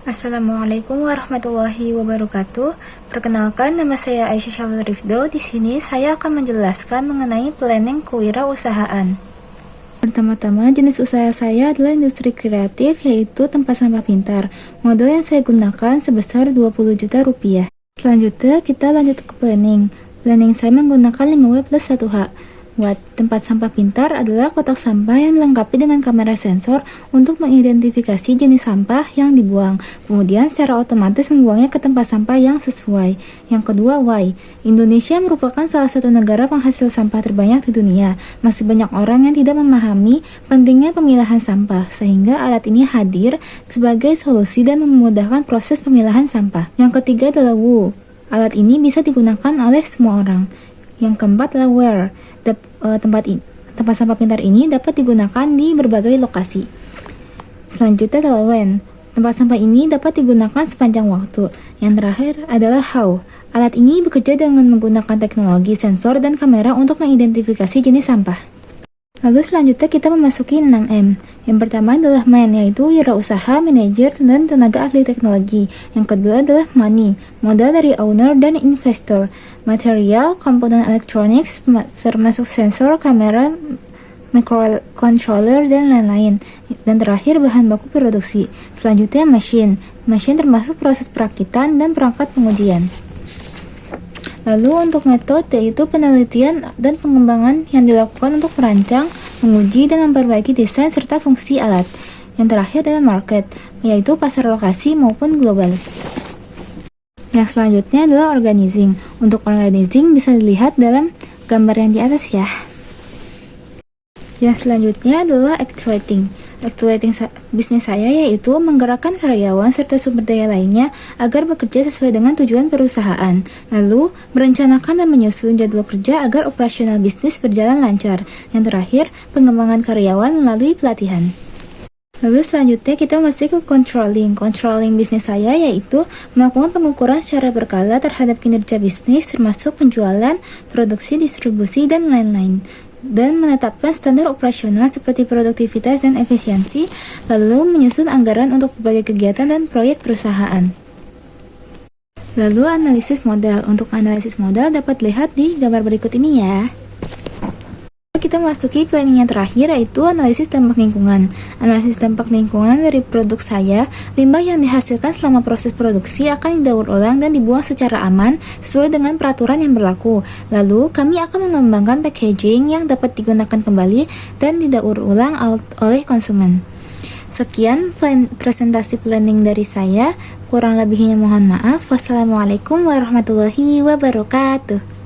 Assalamualaikum warahmatullahi wabarakatuh. Perkenalkan, nama saya Aisyah Syafil Rifdo. Di sini saya akan menjelaskan mengenai planning kewirausahaan. Pertama-tama, jenis usaha saya adalah industri kreatif, yaitu tempat sampah pintar. Modal yang saya gunakan sebesar 20 juta rupiah. Selanjutnya, kita lanjut ke planning. Planning saya menggunakan 5W plus 1H. Tempat sampah pintar adalah kotak sampah yang dilengkapi dengan kamera sensor untuk mengidentifikasi jenis sampah yang dibuang, kemudian secara otomatis membuangnya ke tempat sampah yang sesuai. Yang kedua, Y. Indonesia merupakan salah satu negara penghasil sampah terbanyak di dunia. Masih banyak orang yang tidak memahami pentingnya pemilahan sampah, sehingga alat ini hadir sebagai solusi dan memudahkan proses pemilahan sampah. Yang ketiga adalah W. Alat ini bisa digunakan oleh semua orang. Yang keempat adalah Where. Tempat sampah pintar ini dapat digunakan di berbagai lokasi. Selanjutnya adalah When. Tempat sampah ini dapat digunakan sepanjang waktu. Yang terakhir adalah How. Alat ini bekerja dengan menggunakan teknologi sensor dan kamera untuk mengidentifikasi jenis sampah. Lalu selanjutnya kita memasuki 6M. Yang pertama adalah Man, yaitu wirausaha, manajer, dan tenaga ahli teknologi. Yang kedua adalah Money, modal dari owner dan investor. Material, komponen elektronik, termasuk sensor, kamera, microcontroller, dan lain-lain. Dan terakhir bahan baku produksi. Selanjutnya Machine. Machine termasuk proses perakitan dan perangkat pengujian. Lalu untuk metode, yaitu penelitian dan pengembangan yang dilakukan untuk merancang, menguji, dan memperbaiki desain serta fungsi alat. Yang terakhir adalah market, yaitu pasar lokasi maupun global. Yang selanjutnya adalah organizing. Untuk organizing bisa dilihat dalam gambar yang di atas ya. Yang selanjutnya adalah actuating. Bisnis saya yaitu menggerakkan karyawan serta sumber daya lainnya agar bekerja sesuai dengan tujuan perusahaan. Lalu, merencanakan dan menyusun jadwal kerja agar operasional bisnis berjalan lancar. Yang terakhir, pengembangan karyawan melalui pelatihan. Lalu selanjutnya kita masih ke controlling. Controlling bisnis saya yaitu melakukan pengukuran secara berkala terhadap kinerja bisnis termasuk penjualan, produksi, distribusi, dan lain-lain, dan menetapkan standar operasional seperti produktivitas dan efisiensi, lalu menyusun anggaran untuk berbagai kegiatan dan proyek perusahaan. Lalu analisis modal. Untuk analisis modal dapat dilihat di gambar berikut ini ya. Kita masuki planning yang terakhir, yaitu analisis dampak lingkungan. Analisis dampak lingkungan dari produk saya, limbah yang dihasilkan selama proses produksi akan didaur ulang dan dibuang secara aman sesuai dengan peraturan yang berlaku. Lalu, kami akan mengembangkan packaging yang dapat digunakan kembali dan didaur ulang oleh konsumen. Sekian presentasi planning dari saya. Kurang lebihnya mohon maaf. Wassalamualaikum warahmatullahi wabarakatuh.